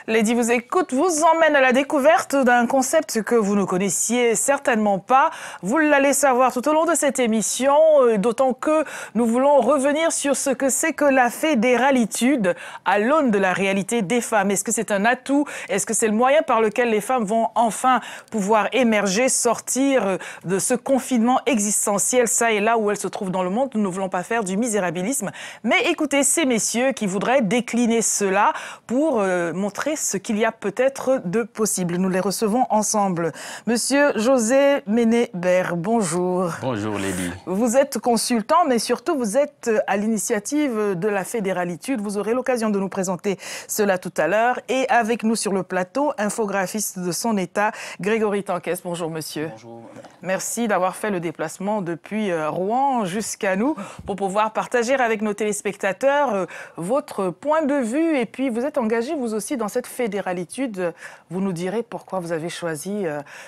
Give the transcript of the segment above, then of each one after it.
Lady vous écoute, vous emmène à la découverte d'un concept que vous ne connaissiez certainement pas. Vous l'allez savoir tout au long de cette émission, d'autant que nous voulons revenir sur ce que c'est que la fédéralitude à l'aune de la réalité des femmes. Est-ce que c'est un atout? Est-ce que c'est le moyen par lequel les femmes vont enfin pouvoir émerger, sortir de ce confinement existentiel, ça et là où elles se trouvent dans le monde? Nous ne voulons pas faire du misérabilisme, mais écoutez ces messieurs qui voudraient décliner cela pour montrer ce qu'il y a peut-être de possible. Nous les recevons ensemble. Monsieur José Ménébert, bonjour. Bonjour Lady. Vous êtes consultant, mais surtout vous êtes à l'initiative de la fédéralitude. Vous aurez l'occasion de nous présenter cela tout à l'heure. Et avec nous sur le plateau, infographiste de son état, Grégory Tankès. Bonjour monsieur. Bonjour. Merci d'avoir fait le déplacement depuis Rouen jusqu'à nous pour pouvoir partager avec nos téléspectateurs votre point de vue. Et puis vous êtes engagé vous aussi dans cette fédéralitude. Vous nous direz pourquoi vous avez choisi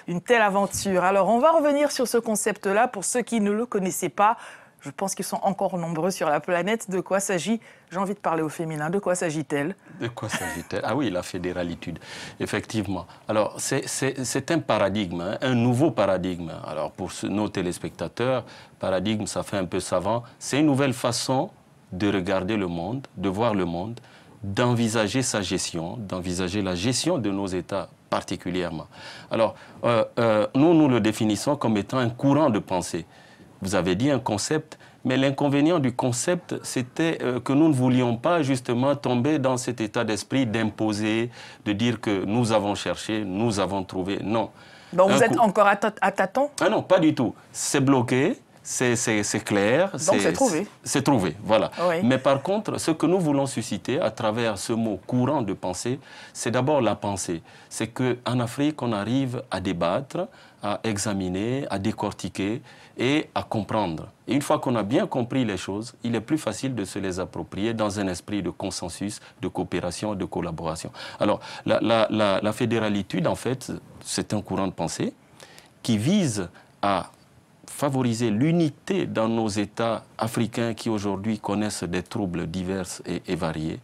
une telle aventure. Alors on va revenir sur ce concept-là pour ceux qui ne le connaissaient pas. Je pense qu'ils sont encore nombreux sur la planète. De quoi s'agit? J'ai envie de parler au féminin. De quoi s'agit-elle? De quoi s'agit-elle? Ah oui, la fédéralitude, effectivement. Alors, c'est un paradigme, hein, un nouveau paradigme. Alors, pour nos téléspectateurs, paradigme, ça fait un peu savant. C'est une nouvelle façon de regarder le monde, de voir le monde, d'envisager sa gestion, d'envisager la gestion de nos États particulièrement. Alors, nous le définissons comme étant un courant de pensée. Vous avez dit un concept, mais l'inconvénient du concept, c'était que nous ne voulions pas justement tomber dans cet état d'esprit d'imposer, de dire que nous avons cherché, nous avons trouvé. Non. Donc vous êtes encore à tâtons? Ah non, pas du tout. C'est bloqué, c'est clair. Donc c'est trouvé. C'est trouvé, voilà. Oui. Mais par contre, ce que nous voulons susciter à travers ce mot courant de pensée, c'est d'abord la pensée. C'est qu'en Afrique, on arrive à débattre, à examiner, à décortiquer et à comprendre. Et une fois qu'on a bien compris les choses, il est plus facile de se les approprier dans un esprit de consensus, de coopération, de collaboration. Alors, la fédéralitude, en fait, c'est un courant de pensée qui vise à favoriser l'unité dans nos États africains qui aujourd'hui connaissent des troubles divers et variés,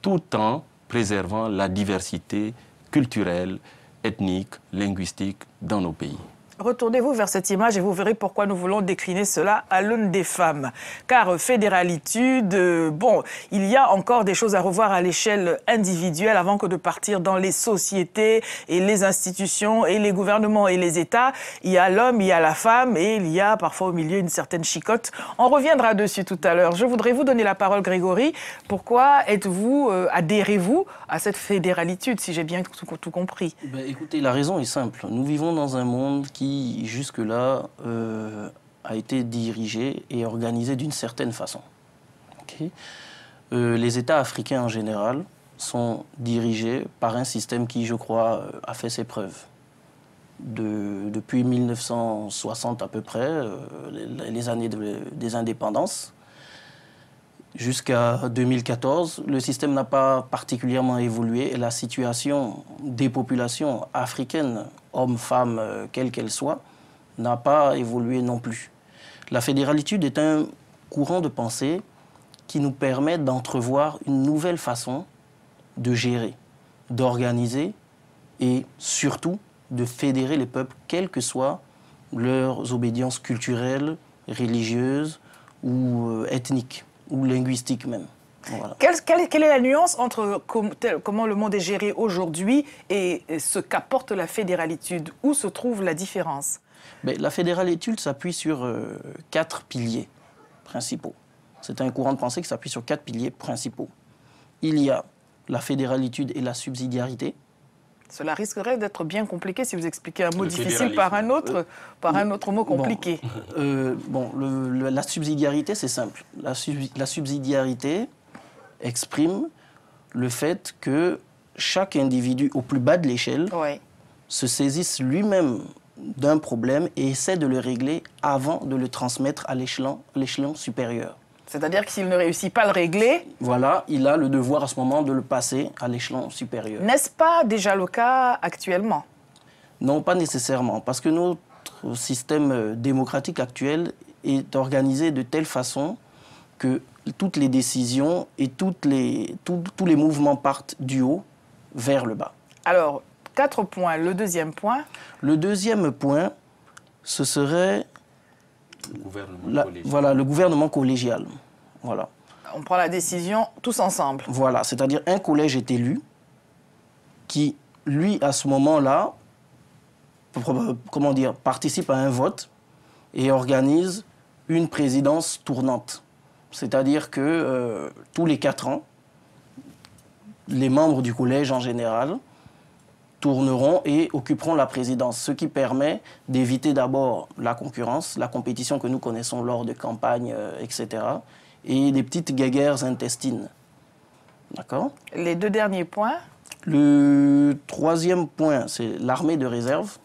tout en préservant la diversité culturelle, ethnique, linguistique dans nos pays. Retournez-vous vers cette image et vous verrez pourquoi nous voulons décliner cela à l'aune des femmes. Car fédéralitude, bon, il y a encore des choses à revoir à l'échelle individuelle avant que de partir dans les sociétés et les institutions et les gouvernements et les États. Il y a l'homme, il y a la femme et il y a parfois au milieu une certaine chicotte. On reviendra dessus tout à l'heure. Je voudrais vous donner la parole, Grégory. Pourquoi adhérez-vous à cette fédéralitude, si j'ai bien tout compris? Ben, écoutez, la raison est simple. Nous vivons dans un monde qui, jusque-là, a été dirigé et organisé d'une certaine façon. Okay. Les États africains en général sont dirigés par un système qui, je crois, a fait ses preuves. Depuis 1960 à peu près, les années des indépendances, jusqu'à 2014, le système n'a pas particulièrement évolué et la situation des populations africaines, hommes, femmes, quelles qu'elles soient, n'a pas évolué non plus. La fédéralitude est un courant de pensée qui nous permet d'entrevoir une nouvelle façon de gérer, d'organiser et surtout de fédérer les peuples, quelles que soient leurs obédiences culturelles, religieuses ou ethniques, ou linguistiques même. Voilà. Quelle est la nuance entre comment le monde est géré aujourd'hui et ce qu'apporte la fédéralitude? Où se trouve la différence? Mais la fédéralitude s'appuie sur 4 piliers principaux. C'est un courant de pensée qui s'appuie sur 4 piliers principaux. Il y a la fédéralitude et la subsidiarité. Cela risquerait d'être bien compliqué si vous expliquez un mot difficile par un autre mot compliqué. La subsidiarité, c'est simple. La subsidiarité exprime le fait que chaque individu, au plus bas de l'échelle, se saisisse lui-même d'un problème et essaie de le régler avant de le transmettre à l'échelon supérieur. C'est-à-dire que s'il ne réussit pas à le régler... Voilà, il a le devoir à ce moment de le passer à l'échelon supérieur. N'est-ce pas déjà le cas actuellement? Non, pas nécessairement, parce que notre système démocratique actuel est organisé de telle façon que toutes les décisions et tous les mouvements partent du haut vers le bas. Alors, 4 points. Le deuxième point? Le deuxième point, ce serait le gouvernement collégial. Voilà. On prend la décision tous ensemble. Voilà, c'est-à-dire un collège est élu qui, lui, à ce moment-là, participe à un vote et organise une présidence tournante. C'est-à-dire que tous les 4 ans, les membres du collège en général tourneront et occuperont la présidence, ce qui permet d'éviter d'abord la concurrence, la compétition que nous connaissons lors de campagnes, etc., et des petites guéguerres intestines. D'accord? Les 2 derniers points? Le troisième point, c'est l'armée de réserve.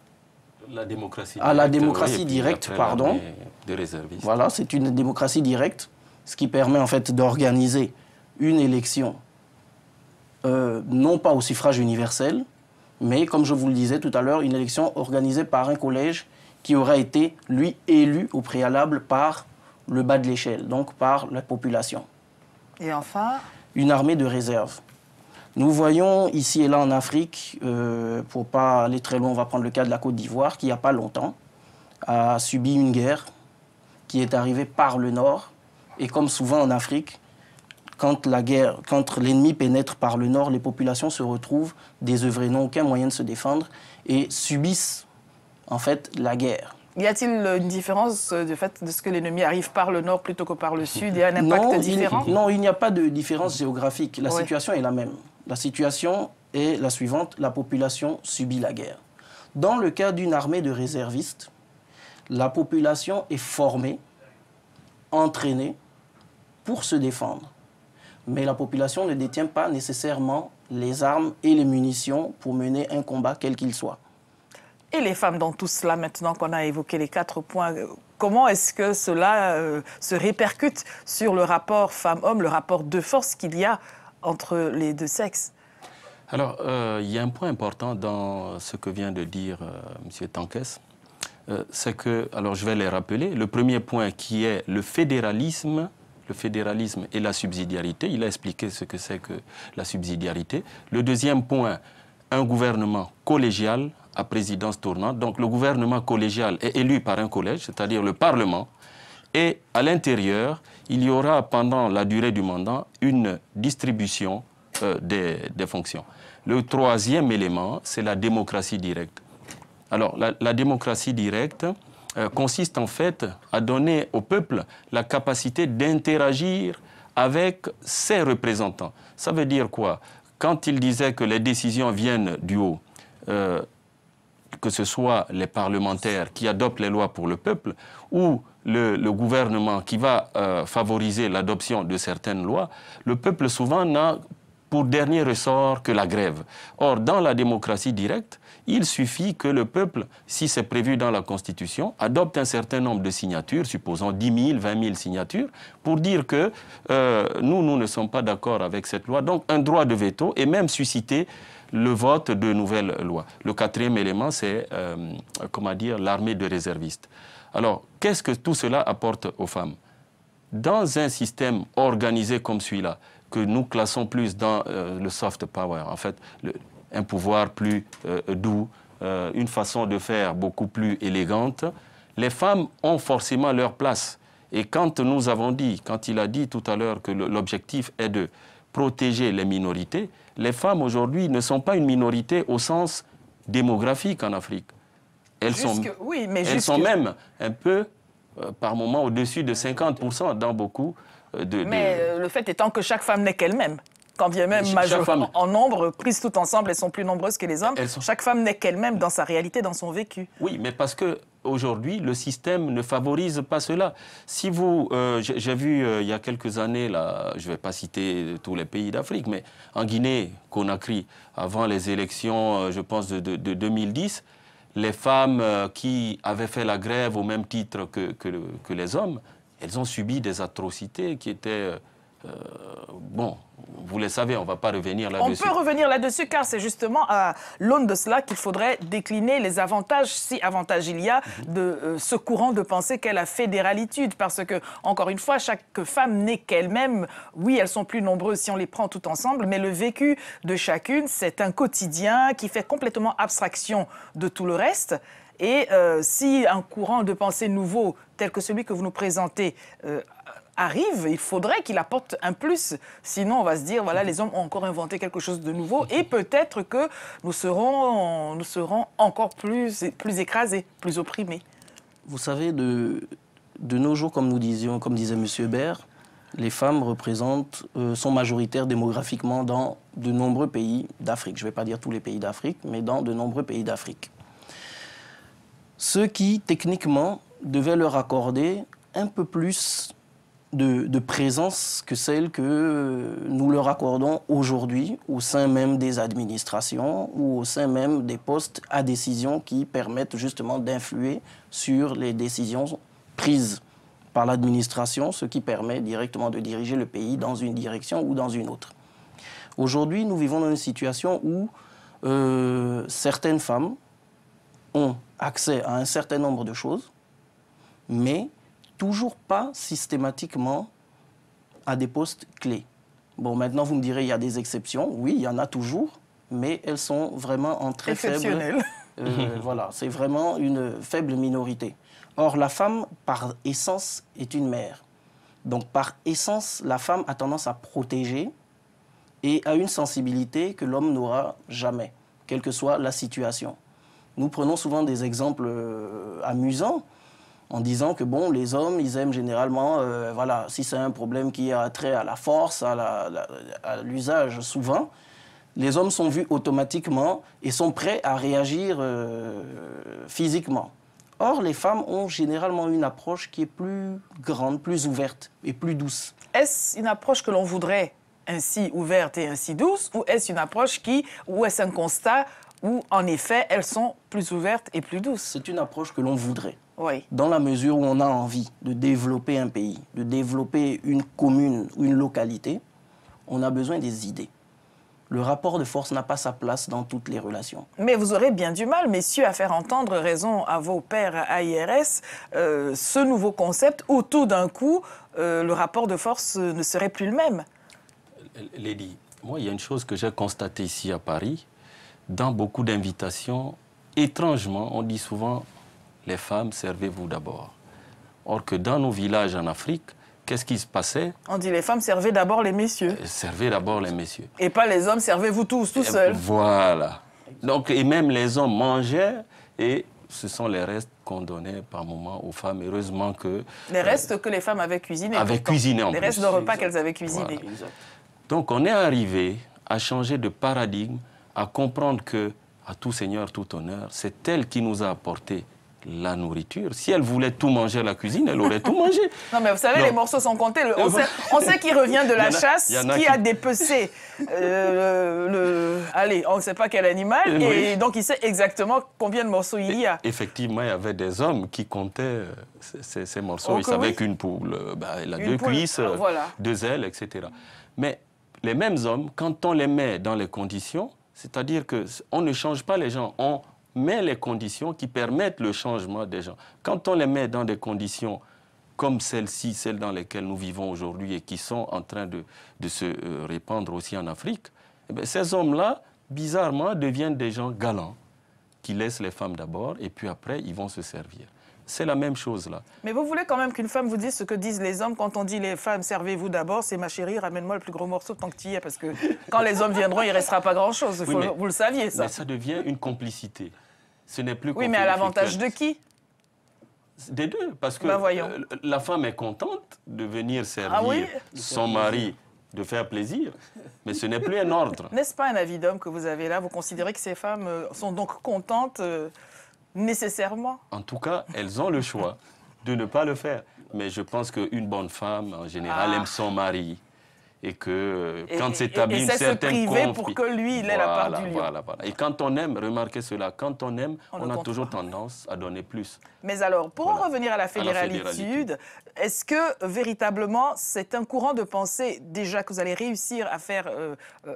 La démocratie directe. La démocratie directe, pardon. De réservistes. Voilà, c'est une démocratie directe, ce qui permet en fait d'organiser une élection, non pas au suffrage universel, mais comme je vous le disais tout à l'heure, une élection organisée par un collège qui aura été, lui, élu au préalable par le bas de l'échelle, donc par la population. Et enfin? Une armée de réserve. Nous voyons ici et là en Afrique, pour ne pas aller très loin, on va prendre le cas de la Côte d'Ivoire, qui il n'y a pas longtemps a subi une guerre qui est arrivée par le nord. Et comme souvent en Afrique, quand l'ennemi pénètre par le nord, les populations se retrouvent désœuvrées, n'ont aucun moyen de se défendre et subissent en fait la guerre. Y a-t-il une différence du fait de ce que l'ennemi arrive par le nord plutôt que par le sud? Il y a un impact différent? Non, il n'y a pas de différence géographique. La situation est la même. La situation est la suivante, la population subit la guerre. Dans le cas d'une armée de réservistes, la population est formée, entraînée pour se défendre. Mais la population ne détient pas nécessairement les armes et les munitions pour mener un combat quel qu'il soit. Et les femmes dans tout cela, maintenant qu'on a évoqué les 4 points, comment est-ce que cela se répercute sur le rapport femme-homme, le rapport de force qu'il y a entre les 2 sexes? Alors, il y a un point important dans ce que vient de dire M. Tankes, c'est que, alors je vais les rappeler, le premier point qui est le fédéralisme et la subsidiarité. Il a expliqué ce que c'est que la subsidiarité. Le deuxième point, un gouvernement collégial à présidence tournante. Donc le gouvernement collégial est élu par un collège, c'est-à-dire le Parlement. Et à l'intérieur, il y aura pendant la durée du mandat une distribution des fonctions. Le troisième élément, c'est la démocratie directe. Alors la démocratie directe consiste en fait à donner au peuple la capacité d'interagir avec ses représentants. Ça veut dire quoi? Quand il disait que les décisions viennent du haut, que ce soit les parlementaires qui adoptent les lois pour le peuple ou le gouvernement qui va favoriser l'adoption de certaines lois, le peuple souvent n'a pour dernier ressort que la grève. Or, dans la démocratie directe, il suffit que le peuple, si c'est prévu dans la Constitution, adopte un certain nombre de signatures, supposons 10 000, 20 000 signatures, pour dire que nous ne sommes pas d'accord avec cette loi. Donc, un droit de veto et même susciter le vote de nouvelles lois. Le quatrième élément, c'est, l'armée de réservistes. Alors, qu'est-ce que tout cela apporte aux femmes? Dans un système organisé comme celui-là, que nous classons plus dans le soft power, en fait, un pouvoir plus doux, une façon de faire beaucoup plus élégante, les femmes ont forcément leur place. Et quand nous avons dit, quand il a dit tout à l'heure que l'objectif est de protéger les minorités, les femmes aujourd'hui ne sont pas une minorité au sens démographique en Afrique. Elles sont même un peu, par moment, au-dessus de 50% dans beaucoup Mais le fait étant que chaque femme n'est qu'elle-même. Quand bien même majoritairement en nombre, prises toutes ensemble, elles sont plus nombreuses que les hommes. Chaque femme n'est qu'elle-même dans sa réalité, dans son vécu. Oui, mais parce qu'aujourd'hui, le système ne favorise pas cela. Si vous... j'ai vu il y a quelques années, là, je ne vais pas citer tous les pays d'Afrique, mais en Guinée, Conakry, avant les élections, je pense, de 2010, les femmes qui avaient fait la grève au même titre que les hommes, elles ont subi des atrocités qui étaient bon, vous le savez, on ne va pas revenir là-dessus. On peut revenir là-dessus car c'est justement à l'aune de cela qu'il faudrait décliner les avantages, si avantages il y a, de ce courant de pensée qu'est la fédéralitude. Parce que, encore une fois, chaque femme n'est qu'elle-même. Oui, elles sont plus nombreuses si on les prend tout ensemble, mais le vécu de chacune, c'est un quotidien qui fait complètement abstraction de tout le reste. Et si un courant de pensée nouveau, tel que celui que vous nous présentez, arrive, il faudrait qu'il apporte un plus. Sinon, on va se dire, voilà, les hommes ont encore inventé quelque chose de nouveau et peut-être que nous serons encore plus écrasés, plus opprimés. Vous savez, de nos jours, comme disait M. Hébert, les femmes sont majoritaires démographiquement dans de nombreux pays d'Afrique. Je ne vais pas dire tous les pays d'Afrique, mais dans de nombreux pays d'Afrique. Ce qui, techniquement, devait leur accorder un peu plus de présence que celle que nous leur accordons aujourd'hui au sein même des administrations ou au sein même des postes à décision qui permettent justement d'influer sur les décisions prises par l'administration, ce qui permet directement de diriger le pays dans une direction ou dans une autre. Aujourd'hui, nous vivons dans une situation où certaines femmes ont accès à un certain nombre de choses, mais toujours pas systématiquement à des postes clés. Bon, maintenant, vous me direz, il y a des exceptions. Oui, il y en a toujours, mais elles sont vraiment en très faible... voilà, c'est vraiment une faible minorité. Or, la femme, par essence, est une mère. Donc, par essence, la femme a tendance à protéger et a une sensibilité que l'homme n'aura jamais, quelle que soit la situation. Nous prenons souvent des exemples amusants, en disant que bon, les hommes, ils aiment généralement, voilà, si c'est un problème qui a trait à la force, à l'usage souvent, les hommes sont vus automatiquement et sont prêts à réagir physiquement. Or, les femmes ont généralement une approche qui est plus grande, plus ouverte et plus douce. Est-ce une approche que l'on voudrait ainsi ouverte et ainsi douce, ou est-ce une approche ou est-ce un constat où, en effet, elles sont plus ouvertes et plus douces? C'est une approche que l'on voudrait. Oui. Dans la mesure où on a envie de développer un pays, de développer une commune ou une localité, on a besoin des idées. Le rapport de force n'a pas sa place dans toutes les relations. Mais vous aurez bien du mal, messieurs, à faire entendre raison à vos pairs à IRS, ce nouveau concept où tout d'un coup, le rapport de force ne serait plus le même. Lady, moi, il y a une chose que j'ai constatée ici à Paris. Dans beaucoup d'invitations, étrangement, on dit souvent « les femmes, servez-vous d'abord ». Or que dans nos villages en Afrique, qu'est-ce qui se passait? On dit les femmes, servez d'abord les messieurs. Servez d'abord les messieurs. Et pas les hommes, servez-vous tous, tout seuls. Voilà. Donc, et même les hommes mangeaient et ce sont les restes qu'on donnait par moment aux femmes. Heureusement que... Les restes que les femmes avaient cuisinés. Avaient cuisiné en plus. Les restes de repas qu'elles avaient cuisinés. Voilà. Donc, on est arrivé à changer de paradigme, à comprendre que, à tout seigneur, tout honneur, c'est elle qui nous a apporté la nourriture. Si elle voulait tout manger à la cuisine, elle aurait tout mangé. Non, mais vous savez, les morceaux sont comptés. On sait qui revient de la chasse, qui a dépecé allez, on ne sait pas quel animal, et donc il sait exactement combien de morceaux il y a. Effectivement, il y avait des hommes qui comptaient ces morceaux. Ils savaient qu'une poule, elle a deux cuisses, deux ailes, etc. Mais les mêmes hommes, quand on les met dans les conditions, c'est-à-dire qu'on ne change pas les gens, on met les conditions qui permettent le changement des gens. Quand on les met dans des conditions comme celles-ci, celles dans lesquelles nous vivons aujourd'hui et qui sont en train de se répandre aussi en Afrique, eh bien, ces hommes-là, bizarrement, deviennent des gens galants qui laissent les femmes d'abord et puis après, ils vont se servir. C'est la même chose là. Mais vous voulez quand même qu'une femme vous dise ce que disent les hommes quand on dit les femmes, servez-vous d'abord, c'est ma chérie, ramène-moi le plus gros morceau tant que tu y es, parce que quand les hommes viendront, il ne restera pas grand-chose. Vous le saviez, ça. Mais ça devient une complicité. Ce n'est plus oui, mais à l'avantage de qui? Des deux, parce que la femme est contente de venir servir son mari, de faire plaisir, mais ce n'est plus un ordre. N'est-ce pas un avis d'homme que vous avez là? Vous considérez que ces femmes sont donc contentes nécessairement? En tout cas, elles ont le choix de ne pas le faire. Mais je pense qu'une bonne femme, en général, aime son mari. et que quand s'établit une se certaine priver pour que lui, il ait la part du lion. Voilà. Et quand on aime, remarquez cela, quand on aime, on a toujours tendance à donner plus. Mais alors, pour en revenir à la fédéralitude, est-ce que véritablement c'est un courant de pensée déjà que vous allez réussir à faire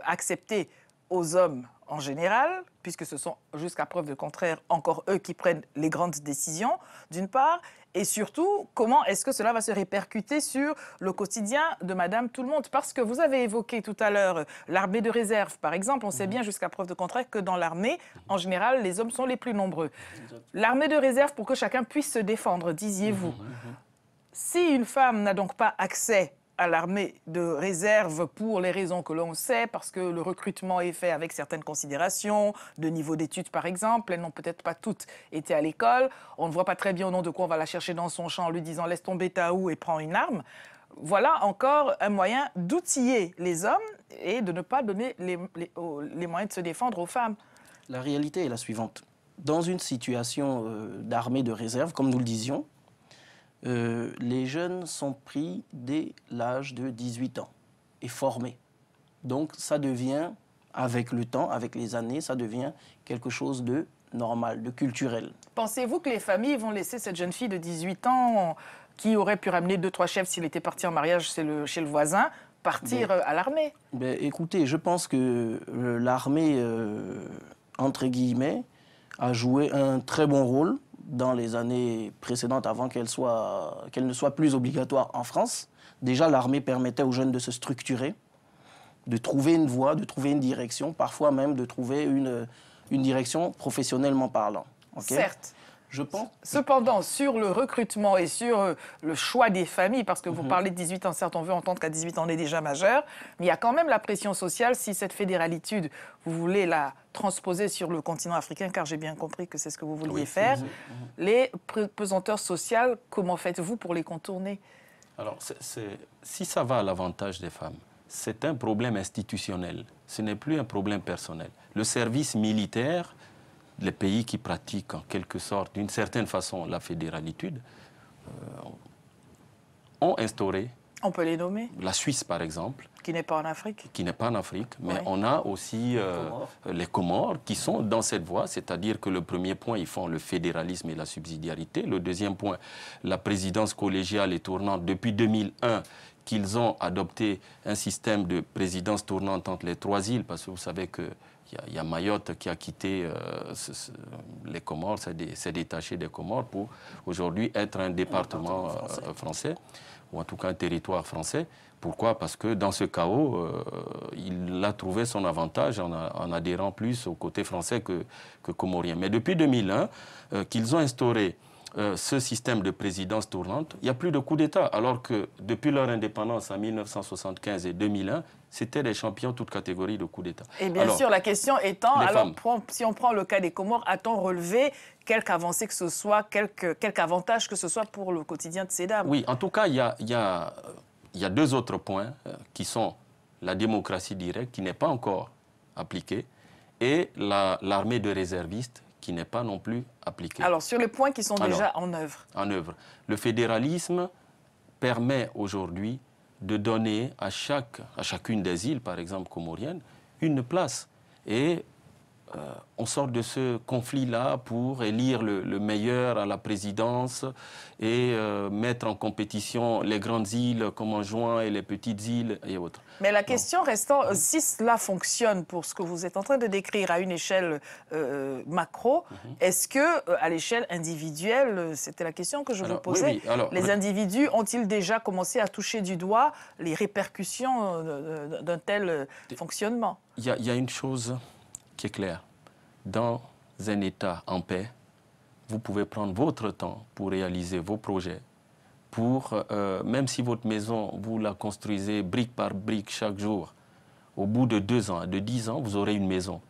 accepter aux hommes en général, puisque ce sont jusqu'à preuve de contraire encore eux qui prennent les grandes décisions, d'une part, et surtout, comment est-ce que cela va se répercuter sur le quotidien de Madame Tout-le-Monde? Parce que vous avez évoqué tout à l'heure l'armée de réserve, par exemple. On sait bien jusqu'à preuve de contraire que dans l'armée, en général, les hommes sont les plus nombreux. L'armée de réserve pour que chacun puisse se défendre, disiez-vous. Si une femme n'a donc pas accès à l'armée de réserve pour les raisons que l'on sait, parce que le recrutement est fait avec certaines considérations, de niveau d'études par exemple, elles n'ont peut-être pas toutes été à l'école, on ne voit pas très bien au nom de quoi on va la chercher dans son champ en lui disant « laisse tomber ta houe et prends une arme ». Voilà encore un moyen d'outiller les hommes et de ne pas donner les moyens de se défendre aux femmes. La réalité est la suivante. Dans une situation d'armée de réserve, comme nous le disions, les jeunes sont pris dès l'âge de 18 ans et formés. Donc ça devient, avec le temps, avec les années, ça devient quelque chose de normal, de culturel. Pensez-vous que les familles vont laisser cette jeune fille de 18 ans qui aurait pu ramener 2-3 chefs s'il était parti en mariage chez le voisin, partir à l'armée? Écoutez, je pense que l'armée, entre guillemets, a joué un très bon rôle dans les années précédentes, avant qu'elle ne soit plus obligatoire en France. Déjà, l'armée permettait aux jeunes de se structurer, de trouver une voie, de trouver une direction, parfois même de trouver une direction professionnellement parlant. Okay? Certes. Je pense. Cependant, sur le recrutement et sur le choix des familles, parce que vous parlez de 18 ans, certes, on veut entendre qu'à 18 ans, on est déjà majeur, mais il y a quand même la pression sociale. Si cette fédéralitude, vous voulez la transposer sur le continent africain, car j'ai bien compris que c'est ce que vous vouliez faire, les pesanteurs sociales, comment faites-vous pour les contourner? Alors, si ça va à l'avantage des femmes, c'est un problème institutionnel, ce n'est plus un problème personnel. Le service militaire, les pays qui pratiquent en quelque sorte, d'une certaine façon, la fédéralitude, ont instauré... On peut les nommer? La Suisse, par exemple. Qui n'est pas en Afrique. Qui n'est pas en Afrique, mais on a aussi les Comores qui sont dans cette voie, c'est-à-dire que le premier point, ils font le fédéralisme et la subsidiarité. Le deuxième point, la présidence collégiale et tournante depuis 2001, qu'ils ont adopté un système de présidence tournante entre les 3 îles, parce que vous savez que il y a Mayotte qui a quitté les Comores, s'est détaché des Comores pour aujourd'hui être un département français, ou en tout cas un territoire français. Pourquoi? Parce que dans ce chaos, il a trouvé son avantage en adhérant plus au côté français que comorien. Mais depuis 2001, qu'ils ont instauré ce système de présidence tournante, il n'y a plus de coup d'État, alors que depuis leur indépendance en 1975 et 2001, c'était des champions toutes catégories de coup d'État. Et bien sûr, la question étant, alors, si on prend le cas des Comores, a-t-on relevé quelque avancée que ce soit, quelque avantage que ce soit pour le quotidien de ces dames? Oui, en tout cas, il y a 2 autres points qui sont la démocratie directe, qui n'est pas encore appliquée, et l'armée de réservistes, qui n'est pas non plus appliquée. Alors, sur les points qui sont déjà en œuvre. En œuvre. Le fédéralisme permet aujourd'hui de donner à chacune des îles, par exemple comoriennes, une place. Et on sort de ce conflit-là pour élire le meilleur à la présidence et mettre en compétition les grandes îles comme Anjouan et les petites îles et autres. Mais la question restant, si cela fonctionne pour ce que vous êtes en train de décrire à une échelle macro, est-ce que à l'échelle individuelle, c'était la question que je vous posais, les individus ont-ils déjà commencé à toucher du doigt les répercussions d'un tel fonctionnement? Il y a une chose qui est clair. Dans un État en paix, vous pouvez prendre votre temps pour réaliser vos projets, même si votre maison, vous la construisez brique par brique chaque jour, au bout de 2 ans, de 10 ans, vous aurez une maison.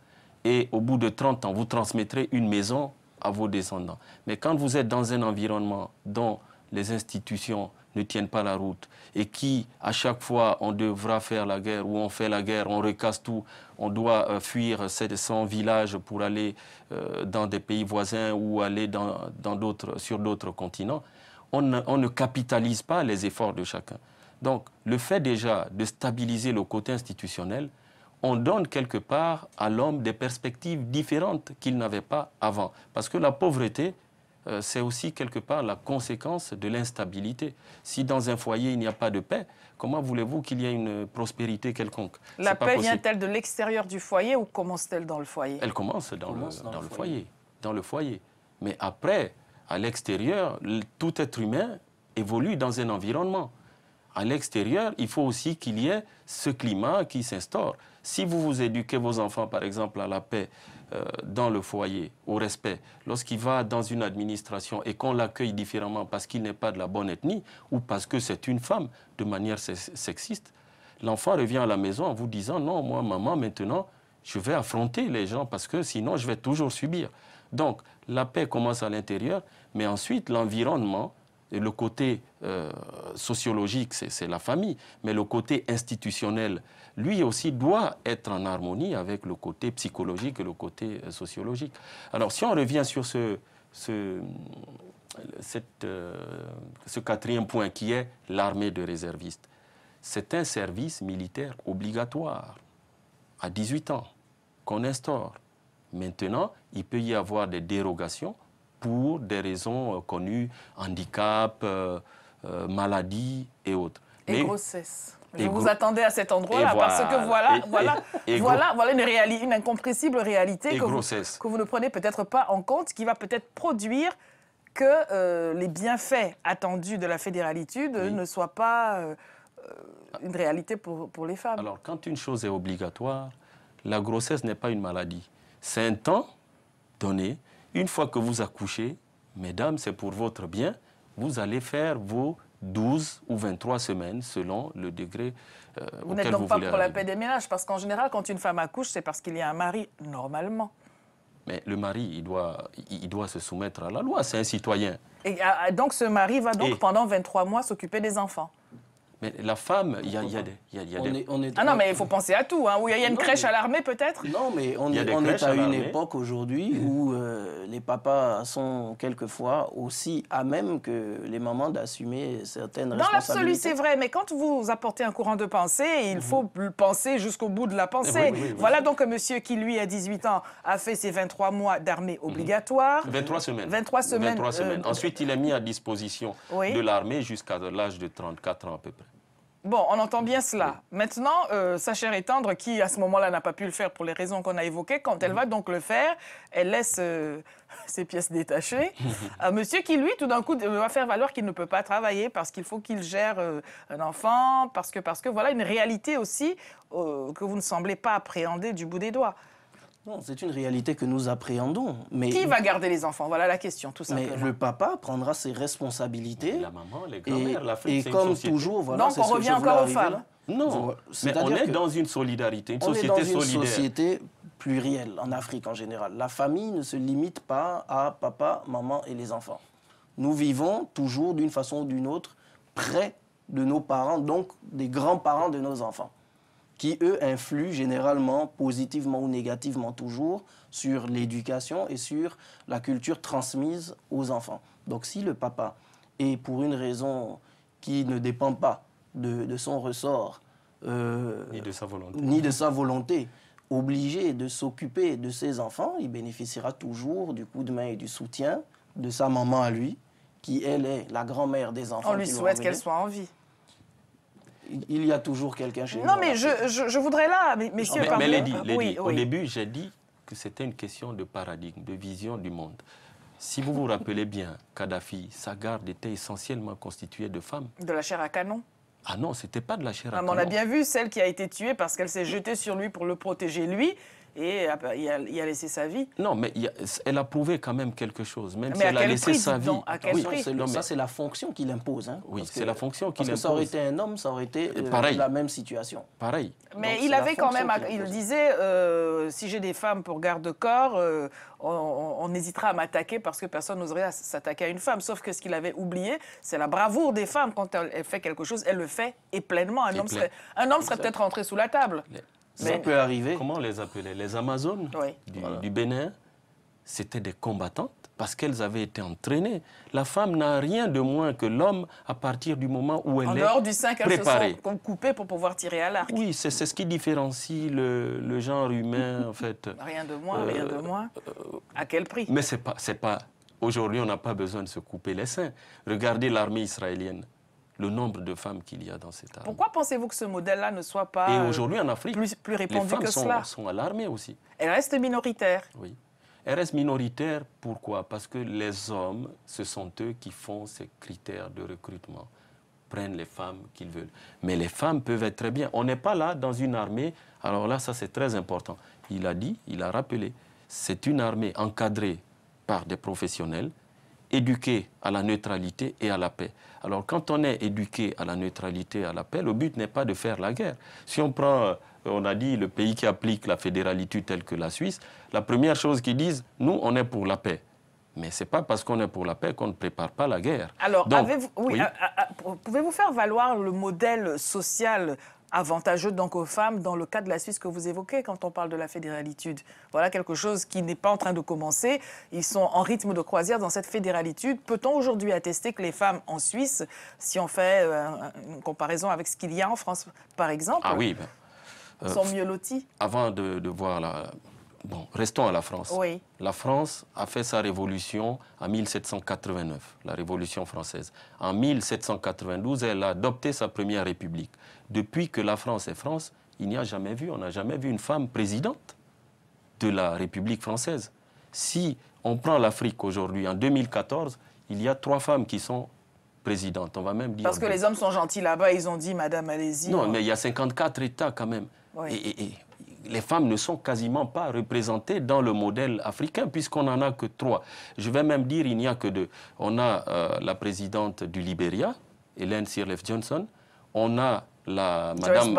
Et au bout de 30 ans, vous transmettrez une maison à vos descendants. Mais quand vous êtes dans un environnement dont les institutions ne tiennent pas la route et qui, à chaque fois, on devra faire la guerre ou on fait la guerre, on recasse tout, on doit fuir son village pour aller dans des pays voisins ou aller sur d'autres continents, on ne capitalise pas les efforts de chacun. Donc, le fait déjà de stabiliser le côté institutionnel, on donne quelque part à l'homme des perspectives différentes qu'il n'avait pas avant. Parce que la pauvreté, c'est aussi quelque part la conséquence de l'instabilité. Si dans un foyer, il n'y a pas de paix, comment voulez-vous qu'il y ait une prospérité quelconque? La paix vient-elle de l'extérieur du foyer ou commence-t-elle dans le foyer? Elle commence dans le foyer. Dans le foyer. Mais après, à l'extérieur, tout être humain évolue dans un environnement. À l'extérieur, il faut aussi qu'il y ait ce climat qui s'instaure. Si vous éduquez vos enfants, par exemple, à la paix dans le foyer, au respect, lorsqu'il va dans une administration et qu'on l'accueille différemment parce qu'il n'est pas de la bonne ethnie ou parce que c'est une femme de manière sexiste, l'enfant revient à la maison en vous disant « Non, moi, maman, maintenant, je vais affronter les gens parce que sinon, je vais toujours subir. » Donc, la paix commence à l'intérieur, mais ensuite, l'environnement, et le côté sociologique, c'est la famille, mais le côté institutionnel, lui aussi doit être en harmonie avec le côté psychologique et le côté sociologique. Alors, si on revient sur ce quatrième point qui est l'armée de réservistes, c'est un service militaire obligatoire à 18 ans qu'on instaure. Maintenant, il peut y avoir des dérogations pour des raisons connues, handicap, maladie et autres. Et grossesse. Je vous attendais à cet endroit-là parce que voilà une incompressible réalité que vous ne prenez peut-être pas en compte, qui va peut-être produire que les bienfaits attendus de la fédéralitude ne soient pas une réalité pour les femmes. Alors, quand une chose est obligatoire, la grossesse n'est pas une maladie. C'est un temps donné. Une fois que vous accouchez, mesdames, c'est pour votre bien, vous allez faire vos 12 ou 23 semaines selon le degré vous n'êtes donc pas pour la paix des ménages, parce qu'en général, quand une femme accouche, c'est parce qu'il y a un mari, normalement. Mais le mari, il doit se soumettre à la loi, c'est un citoyen. Et donc ce mari va donc pendant 23 mois s'occuper des enfants. Mais la femme, il y a des... Ah non, mais il faut penser à tout. Hein. Où il y a une crèche à l'armée, peut-être? Non, mais on est à une époque aujourd'hui où les papas sont quelquefois aussi à même que les mamans d'assumer certaines responsabilités. Dans l'absolu, c'est vrai. Mais quand vous apportez un courant de pensée, il faut penser jusqu'au bout de la pensée. Voilà donc un monsieur qui, lui, à 18 ans, a fait ses 23 mois d'armée obligatoire. 23 semaines. 23 semaines. 23 semaines. Ensuite, il est mis à disposition de l'armée jusqu'à l'âge de 34 ans à peu près. Bon, on entend bien cela. Maintenant, sa chère et tendre, qui à ce moment-là n'a pas pu le faire pour les raisons qu'on a évoquées, quand elle va donc le faire, elle laisse ses pièces détachées à monsieur qui, lui, tout d'un coup, va faire valoir qu'il ne peut pas travailler parce qu'il faut qu'il gère un enfant, parce que voilà une réalité aussi que vous ne semblez pas appréhender du bout des doigts. Non, c'est une réalité que nous appréhendons. Mais qui va garder les enfants? Voilà la question, tout simplement. Mais le papa prendra ses responsabilités. La maman, les grand-mères, l'Afrique, et comme toujours, voilà. Donc on revient encore aux femmes. Non, mais on est dans une solidarité, une société solidaire. On est dans une société plurielle en Afrique en général. La famille ne se limite pas à papa, maman et les enfants. Nous vivons toujours d'une façon ou d'une autre près de nos parents, donc des grands-parents de nos enfants, qui, eux, influent généralement, positivement ou négativement toujours, sur l'éducation et sur la culture transmise aux enfants. Donc si le papa est, pour une raison qui ne dépend pas de son ressort, ni de sa volonté, obligé de s'occuper de ses enfants, il bénéficiera toujours du coup de main et du soutien de sa maman à lui, qui, elle, est la grand-mère des enfants. On lui souhaite qu'elle soit en vie. Il y a toujours quelqu'un chez nous. Non, mais je voudrais là, messieurs... Mais Lady, au début, j'ai dit que c'était une question de paradigme, de vision du monde. Si vous vous rappelez bien, Kadhafi, sa garde était essentiellement constituée de femmes. De la chair à canon? Ah non, c'était pas de la chair à canon. On a bien vu celle qui a été tuée parce qu'elle s'est jetée sur lui pour le protéger, lui. Et il a laissé sa vie. Non, mais elle a prouvé quand même quelque chose, même si elle a laissé sa vie. À quel prix? Ça, c'est la fonction qu'il impose. Hein, oui, c'est la fonction qu'il impose. Parce que ça aurait été un homme, ça aurait été la même situation. Pareil. Mais donc, il avait quand même, il disait, si j'ai des femmes pour garde-corps, on hésitera à m'attaquer parce que personne n'oserait s'attaquer à une femme. Sauf que ce qu'il avait oublié, c'est la bravoure des femmes. Quand elle fait quelque chose, elle le fait et pleinement. Un homme serait peut-être rentré sous la table. Ça peut arriver. Comment on les appelait? Les Amazones du Bénin. c'était des combattantes parce qu'elles avaient été entraînées. La femme n'a rien de moins que l'homme à partir du moment où elle est préparée. En dehors du sein qu'elles se sont coupées pour pouvoir tirer à l'arc. Oui, c'est ce qui différencie le genre humain, en fait. Rien de moins, rien de moins. À quel prix? Mais c'est pas... Aujourd'hui, on n'a pas besoin de se couper les seins. Regardez l'armée israélienne, le nombre de femmes qu'il y a dans cette armée. Pourquoi pensez-vous que ce modèle-là ne soit pas Et aujourd'hui, en Afrique, plus répandu que cela? les femmes sont à l'armée aussi. Elles restent minoritaires. Oui. Elles restent minoritaires, pourquoi? Parce que les hommes, ce sont eux qui font ces critères de recrutement, prennent les femmes qu'ils veulent. Mais les femmes peuvent être très bien. On n'est pas là dans une armée, alors là, ça c'est très important. Il a dit, il a rappelé, c'est une armée encadrée par des professionnels, éduqués à la neutralité et à la paix. Alors quand on est éduqué à la neutralité et à la paix, le but n'est pas de faire la guerre. Si on prend... On a dit le pays qui applique la fédéralité telle que la Suisse, la première chose qu'ils disent, nous, on est pour la paix. Mais ce n'est pas parce qu'on est pour la paix qu'on ne prépare pas la guerre. Alors, pouvez-vous faire valoir le modèle social avantageux donc aux femmes dans le cas de la Suisse que vous évoquez quand on parle de la fédéralitude? Voilà quelque chose qui n'est pas en train de commencer. Ils sont en rythme de croisière dans cette fédéralitude. Peut-on aujourd'hui attester que les femmes en Suisse, si on fait une comparaison avec ce qu'il y a en France, par exemple, sont mieux lotis? Avant de voir Bon, restons à la France. Oui. La France a fait sa révolution en 1789, la Révolution française. En 1792, elle a adopté sa première république. Depuis que la France est France, on n'a jamais vu une femme présidente de la République française. Si on prend l'Afrique aujourd'hui, en 2014, il y a 3 femmes qui sont présidentes. On va même dire... Parce que les hommes sont gentils là-bas, ils ont dit, madame, allez-y. Non, mais il y a 54 États quand même. Oui. Et les femmes ne sont quasiment pas représentées dans le modèle africain, puisqu'on n'en a que 3. Je vais même dire, il n'y a que 2. On a la présidente du Libéria, Ellen Sirleaf Johnson. On a la madame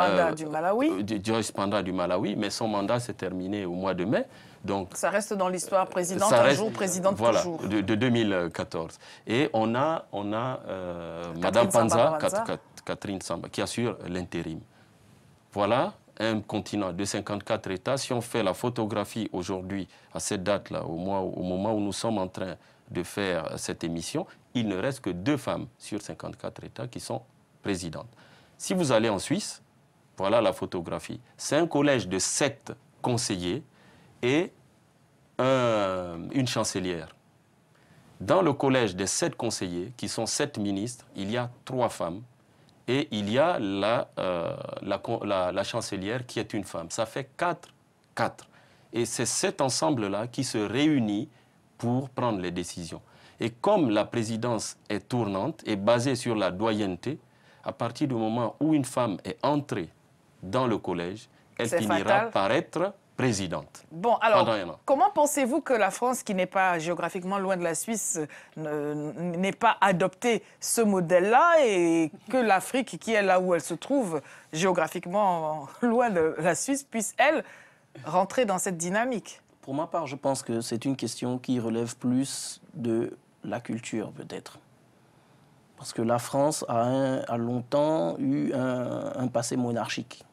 Joyce Banda du Malawi, mais son mandat s'est terminé au mois de mai. Donc, ça reste dans l'histoire, présidente un jour, présidente toujours. De 2014. Et on a madame Panza, Catherine Samba, qui assure l'intérim. Voilà un continent de 54 États. Si on fait la photographie aujourd'hui, à cette date-là, au moment où nous sommes en train de faire cette émission, il ne reste que 2 femmes sur 54 États qui sont présidentes. Si vous allez en Suisse, voilà la photographie. C'est un collège de 7 conseillers et une chancelière. Dans le collège des 7 conseillers, qui sont 7 ministres, il y a 3 femmes. Et il y a la chancelière qui est une femme. Ça fait 4. Et c'est cet ensemble-là qui se réunit pour prendre les décisions. Et comme la présidence est tournante et basée sur la doyenneté, à partir du moment où une femme est entrée dans le collège, elle finira par être présidente. Bon, alors, comment pensez-vous que la France, qui n'est pas géographiquement loin de la Suisse, n'ait pas adopté ce modèle-là et que l'Afrique, qui est là où elle se trouve, géographiquement loin de la Suisse, puisse, elle, rentrer dans cette dynamique? Pour ma part, je pense que c'est une question qui relève plus de la culture, peut-être. Parce que la France a longtemps eu un passé monarchique.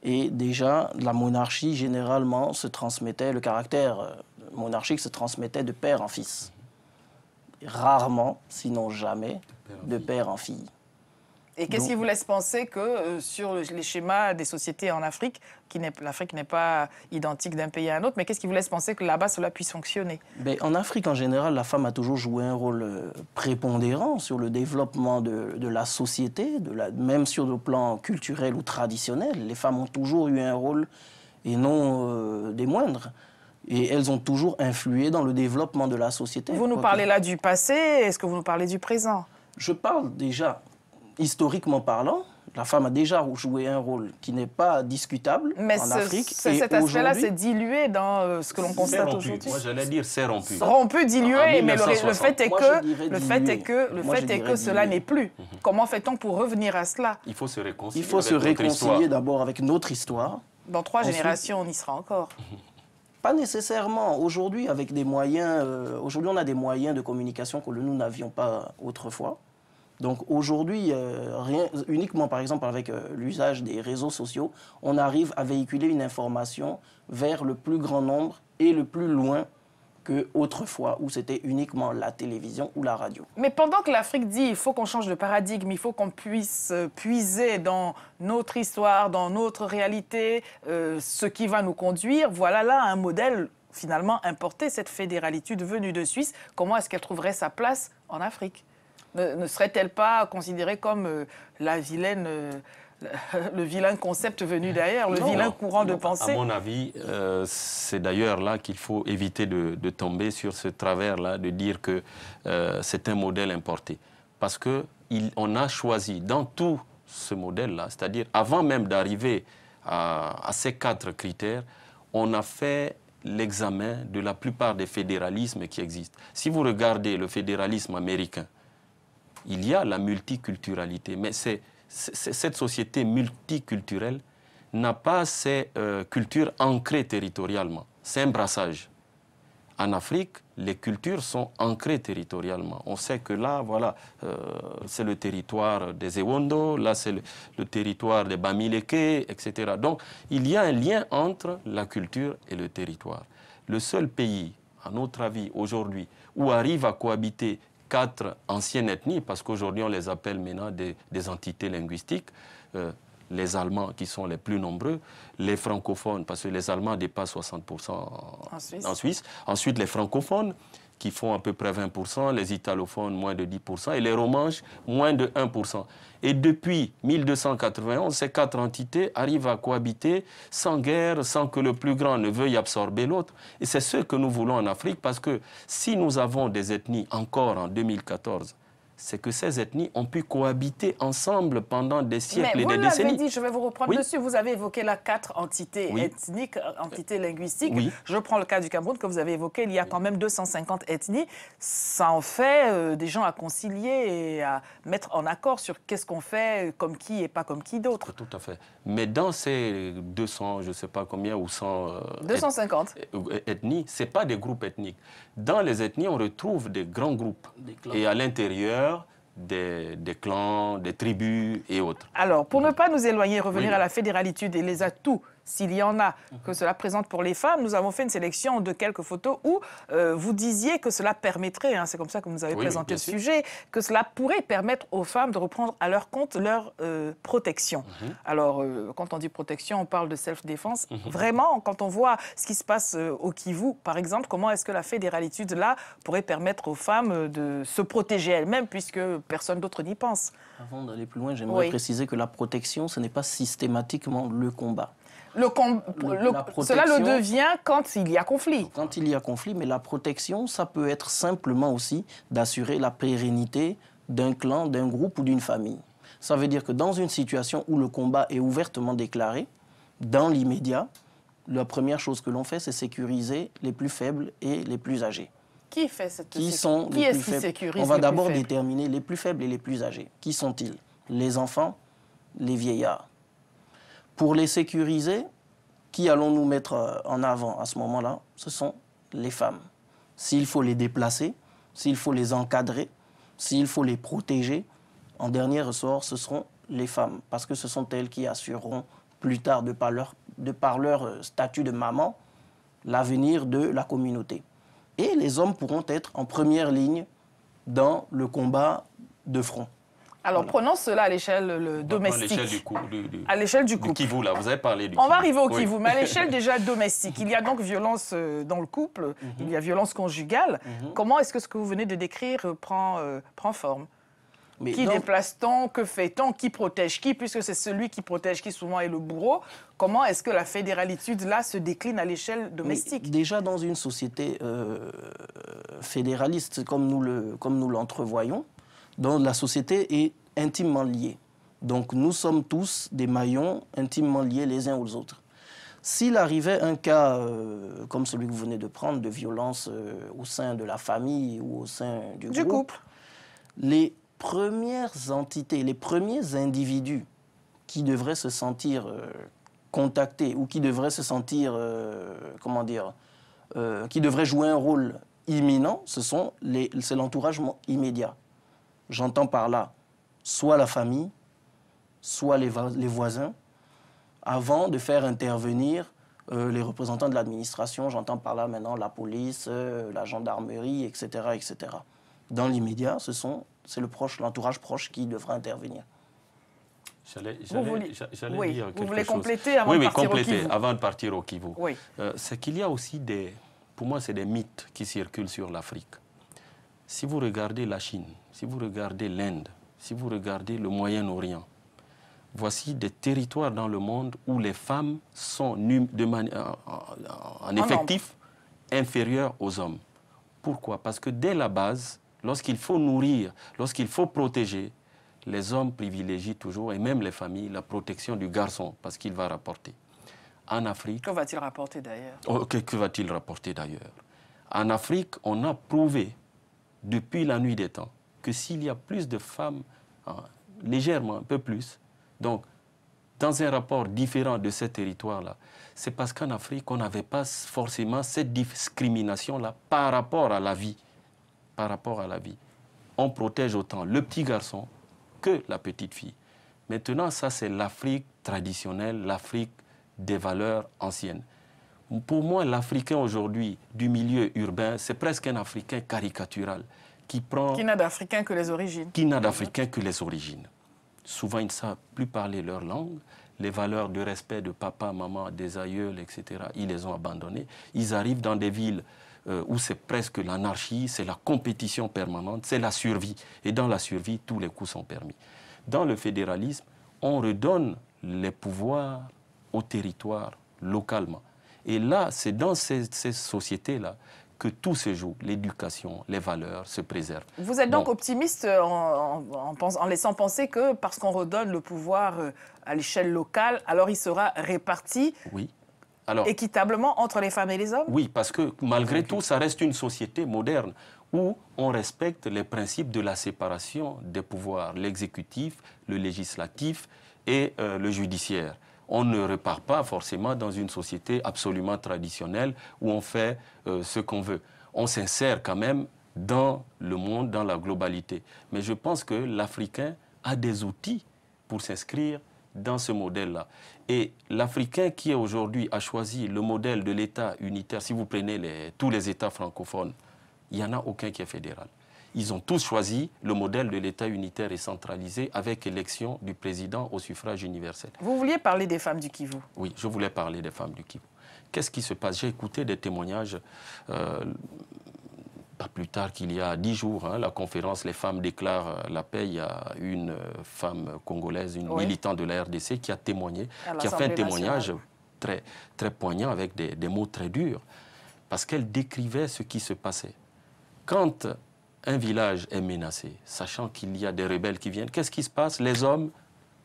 Et déjà, la monarchie, généralement, se transmettait, le caractère monarchique se transmettait de père en fils. Rarement, sinon jamais, de père en fille. Et qu'est-ce qui vous laisse penser que sur les schémas des sociétés en Afrique, l'Afrique n'est pas identique d'un pays à un autre, mais qu'est-ce qui vous laisse penser que là-bas cela puisse fonctionner? En Afrique, en général, la femme a toujours joué un rôle prépondérant sur le développement de la société, même sur le plan culturel ou traditionnel. Les femmes ont toujours eu un rôle, et non des moindres. Et elles ont toujours influé dans le développement de la société. Vous nous parlez là du passé, est-ce que vous nous parlez du présent? Je parle déjà... Historiquement parlant, la femme a déjà joué un rôle qui n'est pas discutable en Afrique. Mais cet aspect-là s'est dilué dans ce que l'on constate aujourd'hui. Moi, j'allais dire c'est rompu. Rompu, dilué, mais le fait est que cela n'est plus. Comment fait-on pour revenir à cela? Il faut se réconcilier. Il faut se réconcilier d'abord avec notre histoire. Dans 3 générations, on y sera encore. Pas nécessairement. Aujourd'hui, avec des moyens, aujourd'hui, on a des moyens de communication que nous n'avions pas autrefois. Donc aujourd'hui, uniquement par exemple avec l'usage des réseaux sociaux, on arrive à véhiculer une information vers le plus grand nombre et le plus loin qu'autrefois, où c'était uniquement la télévision ou la radio. Mais pendant que l'Afrique dit il faut qu'on change de paradigme, il faut qu'on puisse puiser dans notre histoire, dans notre réalité, ce qui va nous conduire, voilà là un modèle finalement importé, cette fédéralitude venue de Suisse. Comment est-ce qu'elle trouverait sa place en Afrique? Ne serait-elle pas considérée comme la vilaine... le vilain concept venu d'ailleurs, le vilain courant de pensée. À mon avis, c'est d'ailleurs là qu'il faut éviter de tomber sur ce travers-là, de dire que c'est un modèle importé. Parce qu'on a choisi dans tout ce modèle-là, c'est-à-dire avant même d'arriver à ces 4 critères, on a fait l'examen de la plupart des fédéralismes qui existent. Si vous regardez le fédéralisme américain, il y a la multiculturalité, mais cette société multiculturelle n'a pas ces cultures ancrées territorialement. C'est un brassage. En Afrique, les cultures sont ancrées territorialement. On sait que là, voilà, c'est le territoire des Ewondo, là c'est le territoire des Bamileke, etc. Donc, il y a un lien entre la culture et le territoire. Le seul pays, à notre avis, aujourd'hui, où arrivent à cohabiter 4 anciennes ethnies, parce qu'aujourd'hui on les appelle maintenant des entités linguistiques, les Allemands qui sont les plus nombreux, les francophones, parce que les Allemands dépassent 60% en Suisse, ensuite les francophones qui font à peu près 20%, les italophones moins de 10% et les romanches moins de 1%. Et depuis 1291, ces 4 entités arrivent à cohabiter sans guerre, sans que le plus grand ne veuille absorber l'autre. Et c'est ce que nous voulons en Afrique, parce que si nous avons des ethnies encore en 2014, c'est que ces ethnies ont pu cohabiter ensemble pendant des siècles et des décennies. Mais vous l'avez dit, je vais vous reprendre dessus. Vous avez évoqué la 4 entités ethniques, entités linguistiques. Je prends le cas du Cameroun que vous avez évoqué. Il y a quand même 250 ethnies. Ça en fait des gens à concilier et à mettre en accord sur qu'est-ce qu'on fait comme qui et pas comme qui d'autre. Tout à fait. Mais dans ces 200, je ne sais pas combien, ou 100... 250 ethnies, ce n'est pas des groupes ethniques. Dans les ethnies, on retrouve des grands groupes. Et à l'intérieur, des clans, des tribus et autres. Alors, pour ne pas nous éloigner, revenir à la fédéralitude et les atouts, s'il y en a, que cela présente pour les femmes, nous avons fait une sélection de quelques photos où vous disiez que cela permettrait, c'est comme ça que vous avez présenté le sujet, que cela pourrait permettre aux femmes de reprendre à leur compte leur protection. Alors, quand on dit protection, on parle de self-défense. Vraiment, quand on voit ce qui se passe au Kivu, par exemple, comment est-ce que la fédéralitude, là, pourrait permettre aux femmes de se protéger elles-mêmes, puisque personne d'autre n'y pense? Avant d'aller plus loin, j'aimerais préciser que la protection, ce n'est pas systématiquement le combat. Cela le devient quand il y a conflit. Quand il y a conflit, mais la protection, ça peut être simplement aussi d'assurer la pérennité d'un clan, d'un groupe ou d'une famille. Ça veut dire que dans une situation où le combat est ouvertement déclaré, dans l'immédiat, la première chose que l'on fait, c'est sécuriser les plus faibles et les plus âgés. Qui fait cette sécurité? Qui est-ce qui sécurise? On va d'abord déterminer les plus faibles et les plus âgés. Qui sont-ils? Les enfants, les vieillards. Pour les sécuriser, qui allons-nous mettre en avant à ce moment-là? Ce sont les femmes. S'il faut les déplacer, s'il faut les encadrer, s'il faut les protéger, en dernier ressort, ce seront les femmes. Parce que ce sont elles qui assureront plus tard, de par leur statut de maman, l'avenir de la communauté. Et les hommes pourront être en première ligne dans le combat de front. Alors, prenons cela à l'échelle domestique. À l'échelle du couple. Du Kivu, là, vous avez parlé du Kivu. On va arriver au Kivu, mais à l'échelle déjà domestique. Il y a donc violence dans le couple, il y a violence conjugale. Comment est-ce que ce que vous venez de décrire prend forme? Qui déplace-t-on? Que fait-on? Qui protège qui? Puisque c'est celui qui protège qui souvent est le bourreau. Comment est-ce que la fédéralitude, là, se décline à l'échelle domestique? Déjà, dans une société fédéraliste, comme nous l'entrevoyons, dont la société est intimement liée. Donc nous sommes tous des maillons intimement liés les uns aux autres. S'il arrivait un cas comme celui que vous venez de prendre, de violence au sein de la famille ou au sein du couple, les premières entités, les premiers individus qui devraient se sentir contactés ou qui devraient se sentir, qui devraient jouer un rôle imminent, c'est l'entourage immédiat. J'entends par là soit la famille, soit les voisins, avant de faire intervenir les représentants de l'administration, j'entends par là maintenant la police, la gendarmerie, etc., etc. Dans l'immédiat, c'est l'entourage proche qui devra intervenir. J'allais oui, dire quelque chose. Vous voulez compléter avant de partir au Kivu. Avant de partir au Kivu. Oui. C'est qu'il y a aussi pour moi, c'est des mythes qui circulent sur l'Afrique. Si vous regardez la Chine, si vous regardez l'Inde, si vous regardez le Moyen-Orient, voici des territoires dans le monde où les femmes sont en effectif inférieurs aux hommes. Pourquoi? Parce que dès la base, lorsqu'il faut nourrir, lorsqu'il faut protéger, les hommes privilégient toujours, et même les familles, la protection du garçon, parce qu'il va rapporter. En Afrique... Que va-t-il rapporter d'ailleurs? Que va-t-il rapporter d'ailleurs? En Afrique, on a prouvé, depuis la nuit des temps, que s'il y a plus de femmes, légèrement, un peu plus, donc dans un rapport différent de ces territoires-là, c'est parce qu'en Afrique, on n'avait pas forcément cette discrimination-là par rapport à la vie. Par rapport à la vie. On protège autant le petit garçon que la petite fille. Maintenant, ça, c'est l'Afrique traditionnelle, l'Afrique des valeurs anciennes. Pour moi, l'Africain aujourd'hui du milieu urbain, c'est presque un Africain caricatural qui n'a d'Africain que les origines. Qui n'a d'Africain que les origines. Souvent, ils ne savent plus parler leur langue. Les valeurs de respect de papa, maman, des aïeuls, etc., ils les ont abandonnées. Ils arrivent dans des villes où c'est presque l'anarchie, c'est la compétition permanente, c'est la survie. Et dans la survie, tous les coups sont permis. Dans le fédéralisme, on redonne les pouvoirs au territoire localement. Et là, c'est dans ces sociétés-là que tout se joue, l'éducation, les valeurs se préservent. Vous êtes donc optimiste en laissant penser que parce qu'on redonne le pouvoir à l'échelle locale, alors il sera réparti équitablement entre les femmes et les hommes? Oui, parce que malgré tout, ça reste une société moderne où on respecte les principes de la séparation des pouvoirs, l'exécutif, le législatif et le judiciaire. On ne repart pas forcément dans une société absolument traditionnelle où on fait ce qu'on veut. On s'insère quand même dans le monde, dans la globalité. Mais je pense que l'Africain a des outils pour s'inscrire dans ce modèle-là. Et l'Africain qui aujourd'hui a choisi le modèle de l'État unitaire, si vous prenez tous les États francophones, il n'y en a aucun qui est fédéral. Ils ont tous choisi le modèle de l'État unitaire et centralisé avec élection du président au suffrage universel. Vous vouliez parler des femmes du Kivu? Oui, je voulais parler des femmes du Kivu. Qu'est-ce qui se passe? J'ai écouté des témoignages, pas plus tard qu'il y a 10 jours, la conférence Les femmes déclarent la paix. Il y a une femme congolaise, une militante de la RDC qui a témoigné, qui a fait un témoignage très, très poignant avec des mots très durs, parce qu'elle décrivait ce qui se passait. Quand un village est menacé, sachant qu'il y a des rebelles qui viennent, qu'est-ce qui se passe? Les hommes